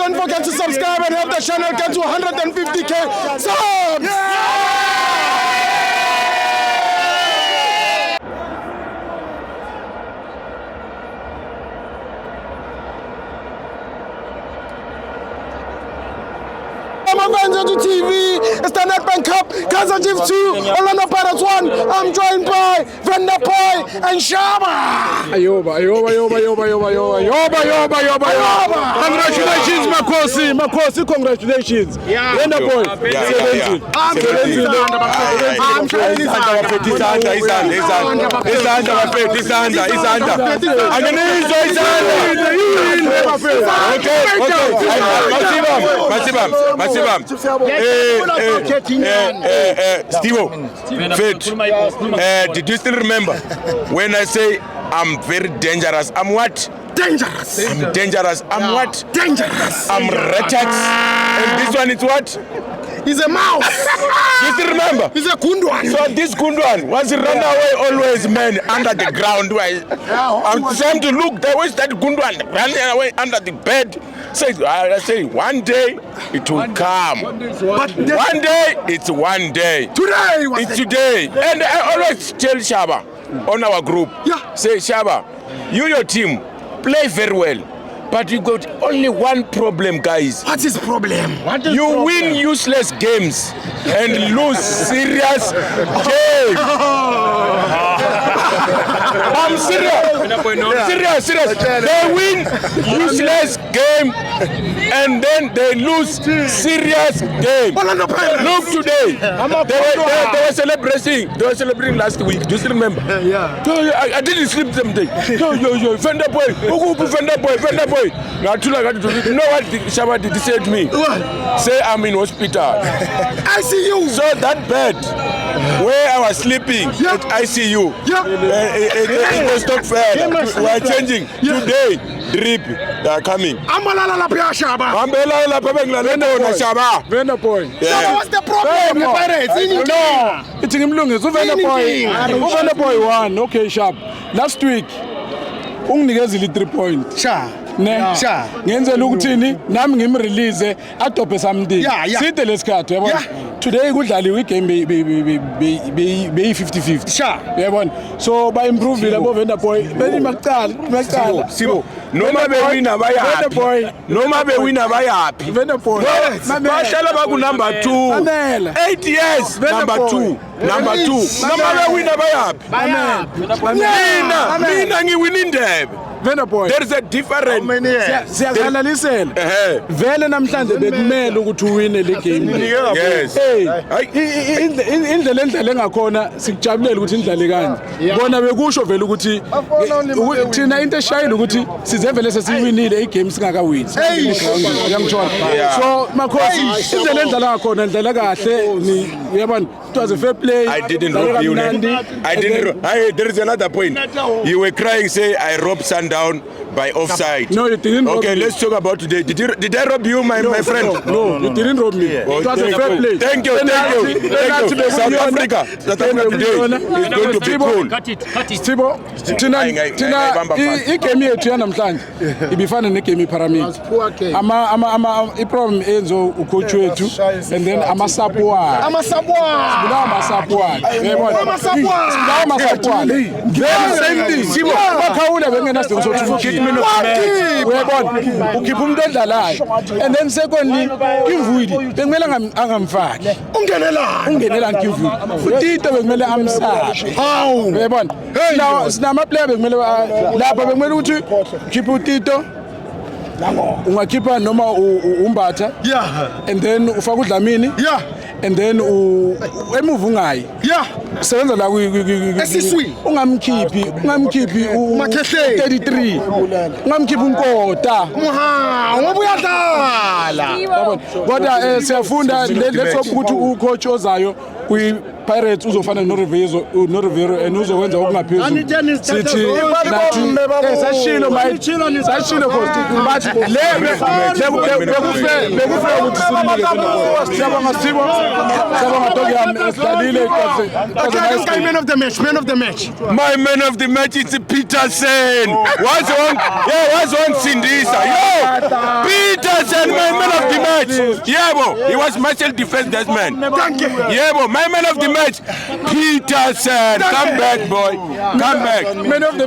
don't forget to subscribe and help the channel get to 150k subs. To TV, it's the Nedbank Cup, Kaizer Chiefs 2, Orlando Pirates 1. I'm joined by Venda Boy and Shaba. Ayoba. Congratulations, Makosi, congratulations. Venda Boy. Stevo, did you still remember when I say I'm very dangerous? I'm what? Dangerous. I'm dangerous. I'm what? Dangerous. I'm Retex. And this one is what? He's a mouse. You still remember? He's a Gundwan. So this Gundwan was run away always, man, under the ground. I'm trying to look. There was that Gundwan running away under the bed. I say one day it will come. But one day it's one day. Today it's today. And I always tell Shaba on our group. Say Shaba, your team play very well. But you got only one problem, guys. What's his problem? You win useless games and lose serious games. I'm serious. Serious. They win useless game and then they lose serious game. Look today. They were celebrating. They were celebrating last week. Do you still remember? Yeah. I didn't sleep them day. Yo, Fender boy. Now, you know what Shaba did say to me? What? Say I'm in hospital. I see you. So that bed where I was sleeping at ICU, it was not fair. We are changing. Today, drip, they are coming. Venda Boy. What's the problem? No, it's him lungs. Venda Boy won. Okay, sharp. Last week, unginikeza 3 points. Sha. Ne ngenzela ukuthini nami ngimrelease adobhe something side lesikhathi yabona today kudlaliwe igame be 50-50 sha yabona so ba improve labo Venda Boy beni maqala Sibo noma bewina bayapi Venda Boy bashala baku number 2 8 years number 2 noma bewina bayapi mina ngiwina indebe Venda Boy there is a difference siyakhalalisela vele namhlanje bekumele ukuthi uwine le game yes indlela engakhona sikujabulela ukuthi indlale kanje bona bekusho vele ukuthi thina into eshayile ukuthi sizevele sesiwinile igame singakawini uyangithola so Makhosi indlela endlala ngakhona indlela kahle uyabona it was a fair play. I didn't rob you. There is another point. You were crying, say I robbed Sundown by offside. No, you didn't rob me. Okay, let's talk about today. Did I rob you, my friend? No, you didn't rob me. It was a fair play. Thank you. South Africa today is going to be cool. Cut it. Tibo, tina igame yethu yanamhlanje ibifana negame iPyramid. Problem enzo ucoach wethu and then amasapwa. Same thing. Sibo bakhawula bengenasidingo sokuthi ukhipha umuntu odlalayo and then secondly Kimvudi bekumele angamfaki ungenela Kimvudi uTito bekumele amsabe uyabona sinama player bekumele lapha bekumele ukuthi khipha uTito ungakhipha noma umbatha and then ufaka uDlamini and then emuva ungayi sebenza la esiswi ungamkhiphi umakhehle 33 ungamkhiphi unkota ngoba uyadlala kodwa siyafunda let's hope ukuthi ucoach ozayo Pirates uzofana noRivero and uzokwenza okungaphezulu sithi nathi sashilo manje sashilo but bekufe ukuthi sinike siyabonga Sibo siyabonga Togi esidlalile Okay, man of the match, man of the match. My man of the match is Peterson. Was on Sindisa. Yo, Peterson, my man of the match. Yeah, bro. He was martial defense, that man. Thank you. Yeah, bro. My man of the match, Peterson. Come back, boy. Come back. man of the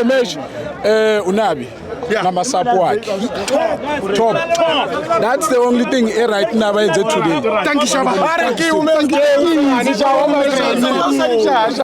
match Unabi. Namasapo wakhe top. That's the only thing right now today. Thank you, Shaba. Thank you.